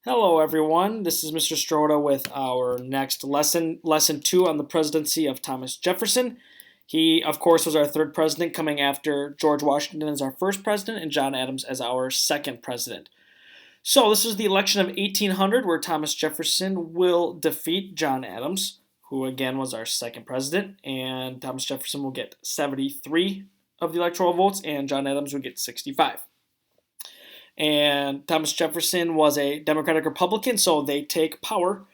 Hello, everyone. This is Mr. Strahota with our next lesson, Lesson 2 on the presidency of Thomas Jefferson. He, of course, was our third president, coming after George Washington as our first president and John Adams as our second president. So, this is the election of 1800, where Thomas Jefferson will defeat John Adams, who again was our second president, and Thomas Jefferson will get 73 of the electoral votes, and John Adams would get 65. And Thomas Jefferson was a Democratic Republican, so they take power.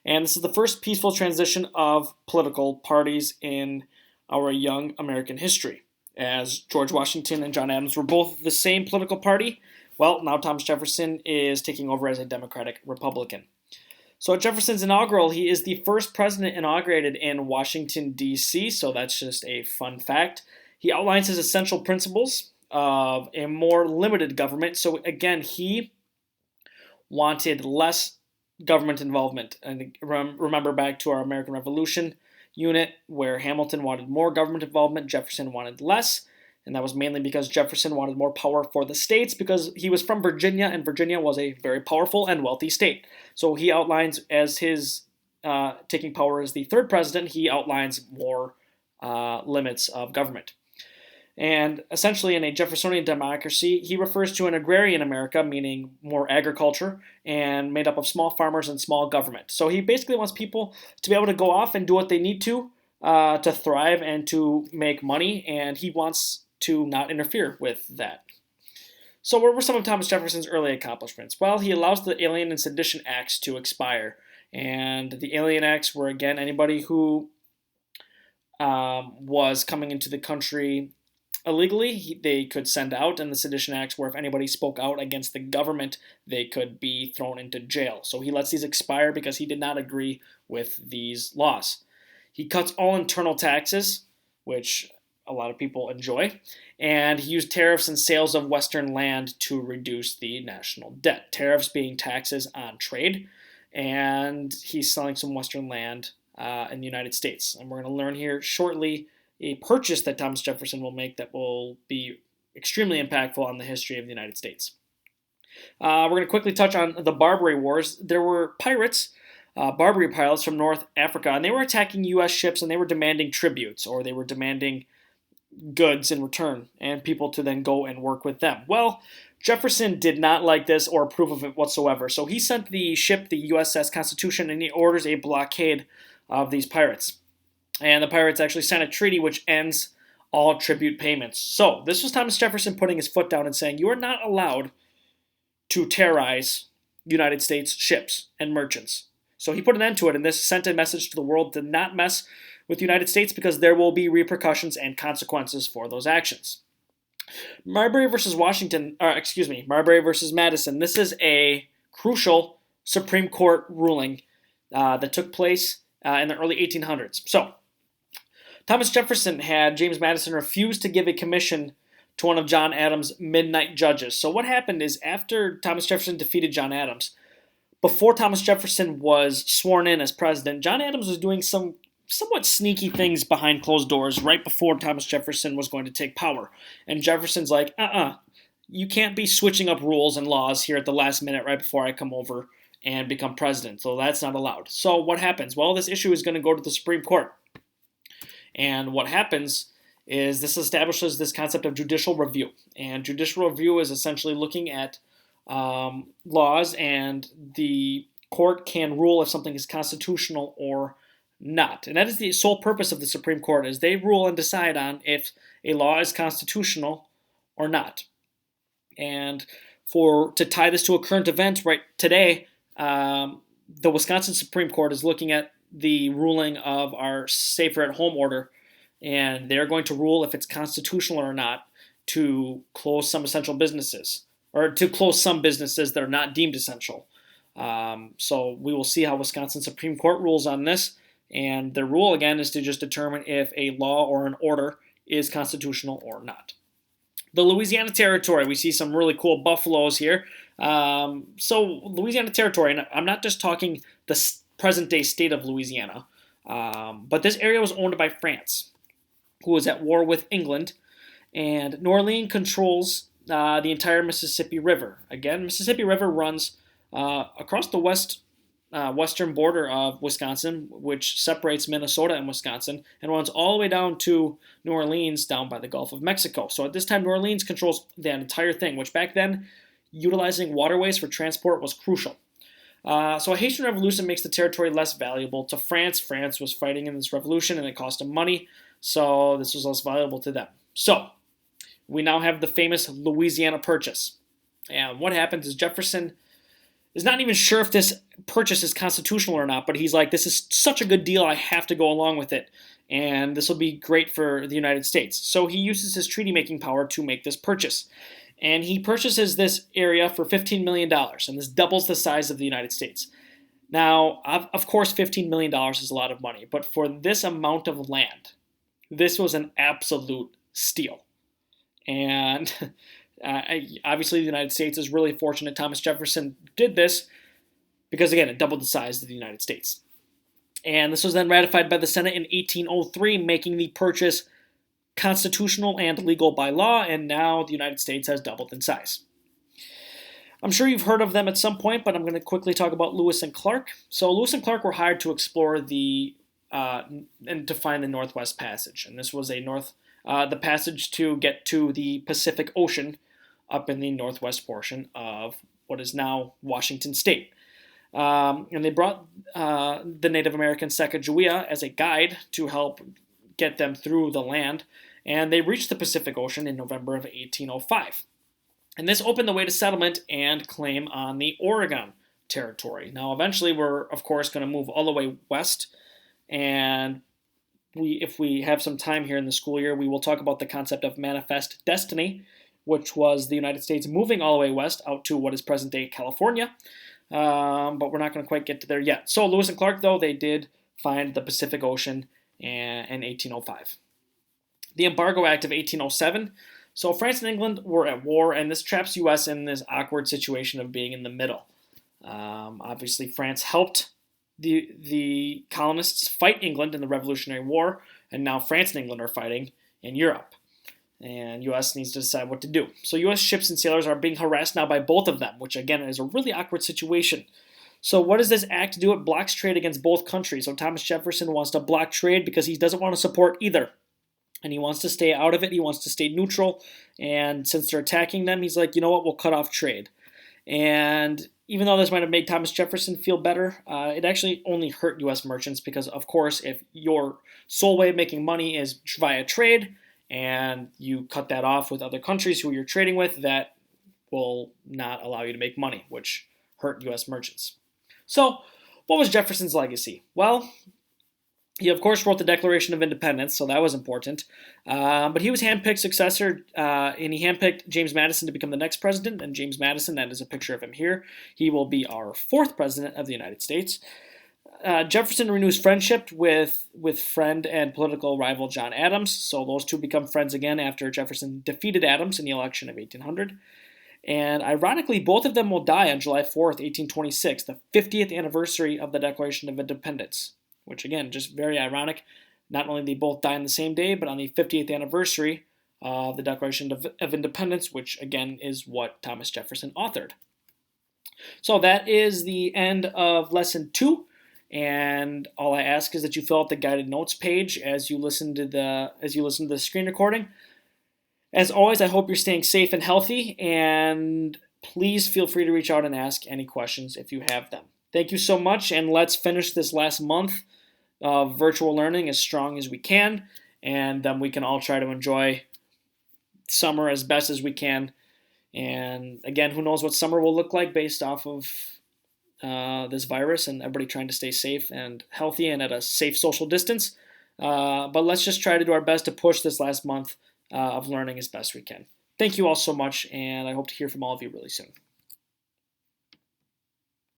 And this is the first peaceful transition of political parties in our young American history. As George Washington and John Adams were both the same political party, well, now Thomas Jefferson is taking over as a Democratic Republican. So at Jefferson's inaugural, he is the first president inaugurated in Washington, D.C., so that's just a fun fact. He outlines his essential principles of a more limited government. So again, he wanted less government involvement. And remember back to our American Revolution unit, where Hamilton wanted more government involvement, Jefferson wanted less. And that was mainly because Jefferson wanted more power for the states, because he was from Virginia, and Virginia was a very powerful and wealthy state. So he outlines, as his taking power as the third president, he outlines more limits of government. And essentially, in a Jeffersonian democracy, he refers to an agrarian America, meaning more agriculture, and made up of small farmers and small government. So he basically wants people to be able to go off and do what they need to thrive and to make money, and he wants to not interfere with that. So what were some of Thomas Jefferson's early accomplishments? Well, he allows the Alien and Sedition Acts to expire. And the Alien Acts were, again, anybody who was coming into the country illegally, they could send out, and the Sedition Acts were if anybody spoke out against the government, they could be thrown into jail. So he lets these expire because he did not agree with these laws. He cuts all internal taxes, which a lot of people enjoy, and he used tariffs and sales of Western land to reduce the national debt. Tariffs being taxes on trade, and he's selling some Western land in the United States. And we're going to learn here shortly a purchase that Thomas Jefferson will make that will be extremely impactful on the history of the United States. We're going to quickly touch on the Barbary Wars. There were pirates, Barbary pirates from North Africa, and they were attacking U.S. ships, and they were demanding tributes, or they were demanding goods in return, and people to then go and work with them. Well, Jefferson did not like this or approve of it whatsoever, so he sent the ship, the USS Constitution, and he orders a blockade of these pirates. And the pirates actually signed a treaty which ends all tribute payments. So this was Thomas Jefferson putting his foot down and saying, you are not allowed to terrorize United States ships and merchants. So he put an end to it, and this sent a message to the world to not mess with the United States, because there will be repercussions and consequences for those actions. Marbury versus Madison. This is a crucial Supreme Court ruling that took place in the early 1800s. So Thomas Jefferson had James Madison refuse to give a commission to one of John Adams' midnight judges. So what happened is, after Thomas Jefferson defeated John Adams, before Thomas Jefferson was sworn in as president, John Adams was doing some somewhat sneaky things behind closed doors right before Thomas Jefferson was going to take power. And Jefferson's like, you can't be switching up rules and laws here at the last minute right before I come over and become president. So that's not allowed. So what happens? Well, this issue is going to go to the Supreme Court. And what happens is this establishes this concept of judicial review. And judicial review is essentially looking at laws, and the court can rule if something is constitutional or not. And that is the sole purpose of the Supreme Court, is they rule and decide on if a law is constitutional or not. And to tie this to a current event right today, the Wisconsin Supreme Court is looking at the ruling of our Safer at Home order, and they're going to rule if it's constitutional or not to close some essential businesses, or to close some businesses that are not deemed essential. So we will see how Wisconsin Supreme Court rules on this, and their rule, again, is to just determine if a law or an order is constitutional or not. The Louisiana Territory, we see some really cool buffaloes here. So Louisiana Territory, and I'm not just talking the present-day state of Louisiana, but this area was owned by France, who was at war with England, and New Orleans controls the entire Mississippi River. Again, Mississippi River runs across the western border of Wisconsin, which separates Minnesota and Wisconsin, and runs all the way down to New Orleans, down by the Gulf of Mexico. So at this time, New Orleans controls that entire thing, which back then, utilizing waterways for transport was crucial. So a Haitian revolution makes the territory less valuable to France. France was fighting in this revolution, and it cost them money, so this was less valuable to them. So we now have the famous Louisiana Purchase. And what happens is Jefferson is not even sure if this purchase is constitutional or not, but he's like, this is such a good deal, I have to go along with it, and this will be great for the United States. So he uses his treaty-making power to make this purchase. And he purchases this area for $15 million, and this doubles the size of the United States. Now, of course, $15 million is a lot of money, but for this amount of land, this was an absolute steal. And obviously, the United States is really fortunate Thomas Jefferson did this because, again, it doubled the size of the United States. And this was then ratified by the Senate in 1803, making the purchase constitutional and legal by law, and now the United States has doubled in size. I'm sure you've heard of them at some point, but I'm going to quickly talk about Lewis and Clark. So Lewis and Clark were hired to explore and to find the Northwest Passage, and this was the passage to get to the Pacific Ocean up in the northwest portion of what is now Washington State. And they brought the Native American Sacagawea as a guide to help get them through the land, and they reached the Pacific Ocean in November of 1805. And this opened the way to settlement and claim on the Oregon Territory. Now, eventually, we're, of course, going to move all the way west, and if we have some time here in the school year, we will talk about the concept of manifest destiny, which was the United States moving all the way west out to what is present-day California, but we're not going to quite get to there yet. So Lewis and Clark, though, they did find the Pacific Ocean in 1805. The Embargo Act of 1807. So France and England were at war, and this traps U.S. in this awkward situation of being in the middle. Obviously, France helped the colonists fight England in the Revolutionary War, and now France and England are fighting in Europe. And U.S. needs to decide what to do. So U.S. ships and sailors are being harassed now by both of them, which again is a really awkward situation. So what does this act do? It blocks trade against both countries. So Thomas Jefferson wants to block trade because he doesn't want to support either. And he wants to stay out of it. He wants to stay neutral. And since they're attacking them, he's like, you know what, we'll cut off trade. And even though this might have made Thomas Jefferson feel better, it actually only hurt U.S. merchants because, of course, if your sole way of making money is via trade and you cut that off with other countries who you're trading with, that will not allow you to make money, which hurt U.S. merchants. So, what was Jefferson's legacy? Well, he, of course, wrote the Declaration of Independence, so that was important. But he was handpicked successor, and he handpicked James Madison to become the next president. And James Madison, that is a picture of him here. He will be our fourth president of the United States. Jefferson renews friendship with friend and political rival John Adams. So those two become friends again after Jefferson defeated Adams in the election of 1800. And ironically, both of them will die on July 4th, 1826, the 50th anniversary of the Declaration of Independence, which, again, just very ironic. Not only did they both die on the same day, but on the 50th anniversary of the Declaration of Independence, which, again, is what Thomas Jefferson authored. So that is the end of Lesson 2, and all I ask is that you fill out the guided notes page as you listen to the screen recording. As always, I hope you're staying safe and healthy, and please feel free to reach out and ask any questions if you have them. Thank you so much, and let's finish this last month of virtual learning as strong as we can, and then we can all try to enjoy summer as best as we can. And again, who knows what summer will look like based off of this virus and everybody trying to stay safe and healthy and at a safe social distance. But let's just try to do our best to push this last month of learning as best we can. Thank you all so much, and I hope to hear from all of you really soon.